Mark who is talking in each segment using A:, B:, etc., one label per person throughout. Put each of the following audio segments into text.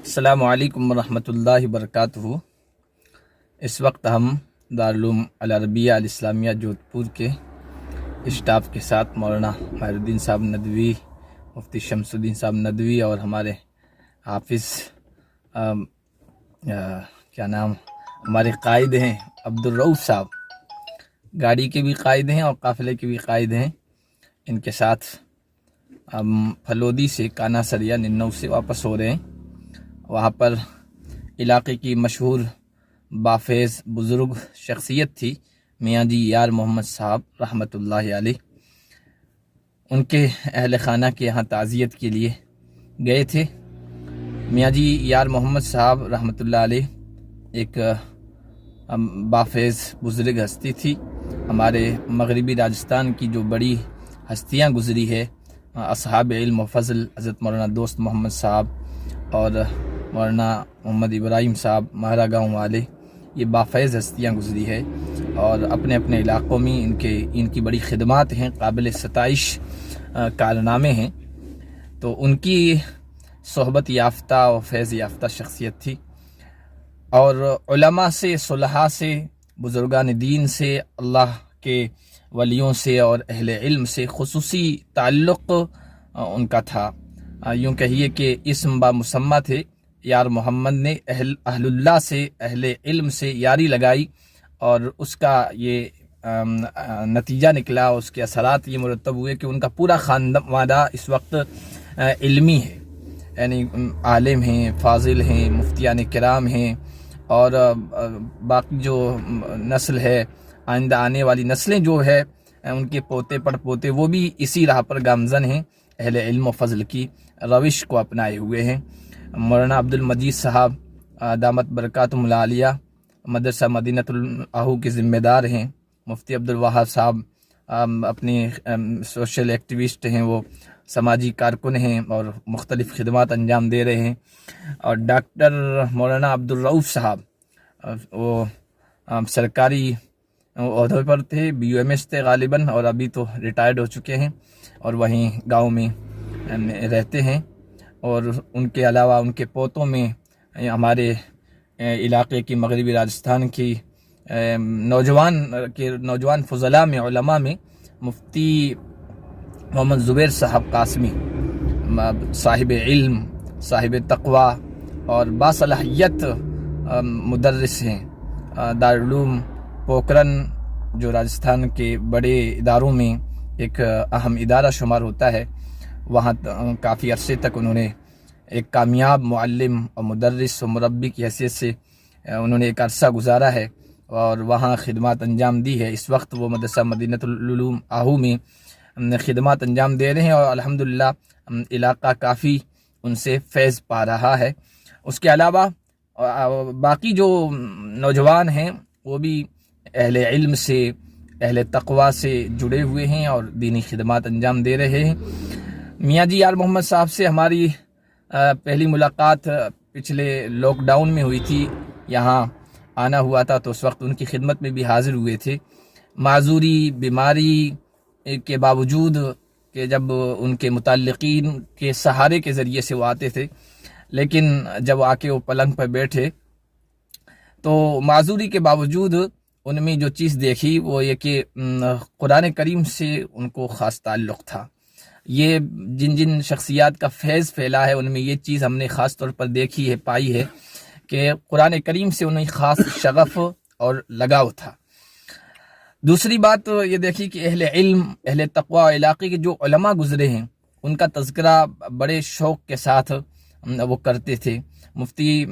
A: السلام علیکم ورحمۃ اللہ وبرکاتہ۔ اس وقت ہم دارالعلوم العربیہ الاسلامیہ جودھپور کے اسٹاف کے ساتھ مولانا ماہر الدین صاحب ندوی، مفتی شمس الدین صاحب ندوی اور ہمارے حافظ ہمارے قائد ہیں عبدالرؤف صاحب، گاڑی کے بھی قائد ہیں اور قافلے کے بھی قائد ہیں، ان کے ساتھ ہم پھلودی سے کانا سریا ننو سے واپس ہو رہے ہیں۔ وہاں پر علاقے کی مشہور بافیض بزرگ شخصیت تھی میاں جی یار محمد صاحب رحمۃ اللہ علیہ، ان کے اہل خانہ کے یہاں تعزیت کے لیے گئے تھے۔ میاں جی یار محمد صاحب رحمۃ اللہ علیہ ایک بافیض بزرگ ہستی تھی۔ ہمارے مغربی راجستھان کی جو بڑی ہستیاں گزری ہے، اصحاب علم و فضل حضرت مولانا دوست محمد صاحب اور مولانا محمد ابراہیم صاحب مہرا گاؤں والے، یہ بافیض ہستیاں گزری ہے اور اپنے اپنے علاقوں میں ان کی بڑی خدمات ہیں، قابل ستائش کارنامے ہیں۔ تو ان کی صحبت یافتہ و فیض یافتہ شخصیت تھی، اور علماء سے، صلحاء سے، بزرگان دین سے، اللہ کے ولیوں سے اور اہل علم سے خصوصی تعلق ان کا تھا۔ یوں کہیے کہ اسم با مسمہ تھے۔ یار محمد نے اہل اللہ سے، اہل علم سے یاری لگائی اور اس کا یہ نتیجہ نکلا، اس کے اثرات یہ مرتب ہوئے کہ ان کا پورا خاندان اس وقت علمی ہے، یعنی عالم ہیں، فاضل ہیں، مفتیان کرام ہیں، اور باقی جو نسل ہے، آئندہ آنے والی نسلیں جو ہے، ان کے پوتے پڑ پوتے وہ بھی اسی راہ پر گامزن ہیں، اہل علم و فضل کی روش کو اپنائے ہوئے ہیں۔ مولانا عبد المجید صاحب دامت برکاتہم العالیہ مدرسہ مدینۃ الاہو کے ذمہ دار ہیں۔ مفتی عبدالوہاب صاحب اپنے سوشل ایکٹیوسٹ ہیں، وہ سماجی کارکن ہیں اور مختلف خدمات انجام دے رہے ہیں۔ اور ڈاکٹر مولانا عبدالرؤف صاحب، وہ سرکاری عہدے پر تھے، BUMS تھے غالباً، اور ابھی تو ریٹائرڈ ہو چکے ہیں اور وہیں گاؤں میں رہتے ہیں۔ اور ان کے علاوہ ان کے پوتوں میں ہمارے علاقے کی مغربی راجستھان کی نوجوان فضلاء میں، علماء میں مفتی محمد زبیر صاحب قاسمی، صاحب علم، صاحب تقوی اور باصلاحیت مدرس ہیں۔ دارالعلوم پوکرن جو راجستھان کے بڑے اداروں میں ایک اہم ادارہ شمار ہوتا ہے، وہاں کافی عرصے تک انہوں نے ایک کامیاب معلم اور مدرس و مربی کی حیثیت سے انہوں نے ایک عرصہ گزارا ہے اور وہاں خدمات انجام دی ہے۔ اس وقت وہ مدرسہ مدینۃ العلوم آہو میں خدمات انجام دے رہے ہیں اور الحمدللہ علاقہ کافی ان سے فیض پا رہا ہے۔ اس کے علاوہ باقی جو نوجوان ہیں وہ بھی اہل علم سے، اہل تقوی سے جڑے ہوئے ہیں اور دینی خدمات انجام دے رہے ہیں۔ میاں جی یار محمد صاحب سے ہماری پہلی ملاقات پچھلے لاک ڈاؤن میں ہوئی تھی، یہاں آنا ہوا تھا تو اس وقت ان کی خدمت میں بھی حاضر ہوئے تھے۔ معذوری، بیماری کے باوجود کہ جب ان کے متعلقین کے سہارے کے ذریعے سے وہ آتے تھے، لیکن جب آ کے وہ پلنگ پر بیٹھے تو معذوری کے باوجود ان میں جو چیز دیکھی وہ یہ کہ قرآن کریم سے ان کو خاص تعلق تھا۔ یہ جن شخصیات کا فیض پھیلا ہے ان میں یہ چیز ہم نے خاص طور پر دیکھی ہے، پائی ہے کہ قرآن کریم سے انہیں خاص شغف اور لگاؤ تھا۔ دوسری بات یہ دیکھی کہ اہل علم، اہل تقوی علاقے کے جو علماء گزرے ہیں ان کا تذکرہ بڑے شوق کے ساتھ وہ کرتے تھے۔ مفتی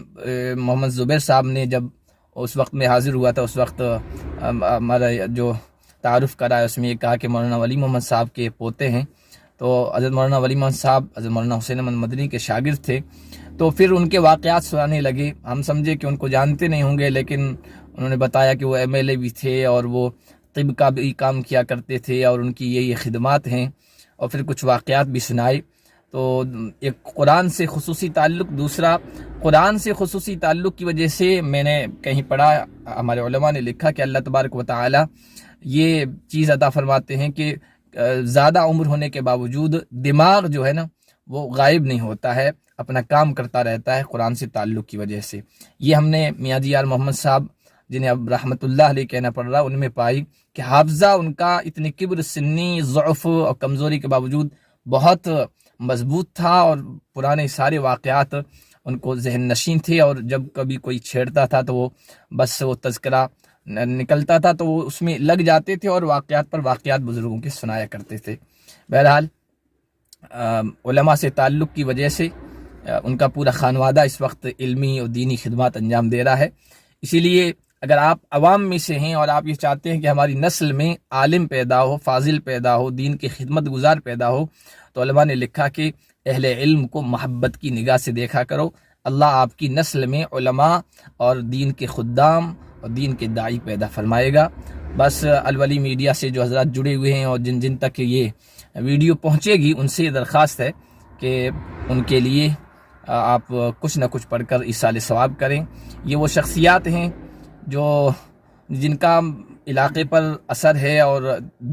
A: محمد زبیر صاحب نے جب اس وقت میں حاضر ہوا تھا، اس وقت ہمارا جو تعارف کرا ہے اس میں یہ کہا کہ مولانا ولی محمد صاحب کے پوتے ہیں، تو حضرت مولانا ولی محمد صاحب حضرت مولانا حسین احمد مدنی کے شاگرد تھے، تو پھر ان کے واقعات سنانے لگے۔ ہم سمجھے کہ ان کو جانتے نہیں ہوں گے، لیکن انہوں نے بتایا کہ وہ MLA بھی تھے اور وہ طب کا بھی کام کیا کرتے تھے اور ان کی یہ خدمات ہیں، اور پھر کچھ واقعات بھی سنائے۔ تو ایک قرآن سے خصوصی تعلق، دوسرا قرآن سے خصوصی تعلق کی وجہ سے میں نے کہیں پڑھا، ہمارے علماء نے لکھا کہ اللہ تبارک و تعالی یہ چیز عطا فرماتے ہیں کہ زیادہ عمر ہونے کے باوجود دماغ جو ہے نا وہ غائب نہیں ہوتا ہے، اپنا کام کرتا رہتا ہے قرآن سے تعلق کی وجہ سے۔ یہ ہم نے میاں جی یار محمد صاحب جنہیں اب رحمۃ اللہ علیہ کہنا پڑ رہا، ان میں پائی کہ حافظہ ان کا اتنی کبر، سنی، ضعف اور کمزوری کے باوجود بہت مضبوط تھا، اور پرانے سارے واقعات ان کو ذہن نشین تھے، اور جب کبھی کوئی چھیڑتا تھا تو وہ بس وہ تذکرہ نکلتا تھا تو وہ اس میں لگ جاتے تھے، اور واقعات پر واقعات بزرگوں کے سنایا کرتے تھے۔ بہرحال علماء سے تعلق کی وجہ سے ان کا پورا خانوادہ اس وقت علمی اور دینی خدمات انجام دے رہا ہے۔ اسی لیے اگر آپ عوام میں سے ہیں اور آپ یہ چاہتے ہیں کہ ہماری نسل میں عالم پیدا ہو، فاضل پیدا ہو، دین کی خدمت گزار پیدا ہو، تو علماء نے لکھا کہ اہل علم کو محبت کی نگاہ سے دیکھا کرو۔ اللہ آپ کی نسل میں علماء اور دین کے خدام اور دین کے داعی پیدا فرمائے گا۔ بس الولی میڈیا سے جو حضرات جڑے ہوئے ہیں اور جن جن تک یہ ویڈیو پہنچے گی، ان سے یہ درخواست ہے کہ ان کے لیے آپ کچھ نہ کچھ پڑھ کر ایصال ثواب کریں۔ یہ وہ شخصیات ہیں جن کا علاقے پر اثر ہے، اور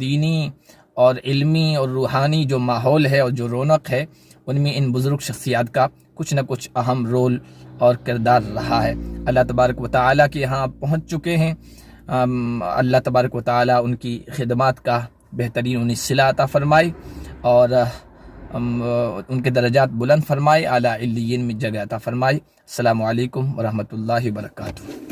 A: دینی اور علمی اور روحانی جو ماحول ہے اور جو رونق ہے، ان میں ان بزرگ شخصیات کا کچھ نہ کچھ اہم رول اور کردار رہا ہے۔ اللہ تبارک و تعالیٰ کے یہاں پہنچ چکے ہیں۔ اللہ تبارک و تعالیٰ ان کی خدمات کا بہترین انہیں صلہ عطا فرمائے، اور ان کے درجات بلند فرمائے، اعلیٰ علیین میں جگہ عطا فرمائے۔ السلام علیکم ورحمۃ اللہ وبرکاتہ۔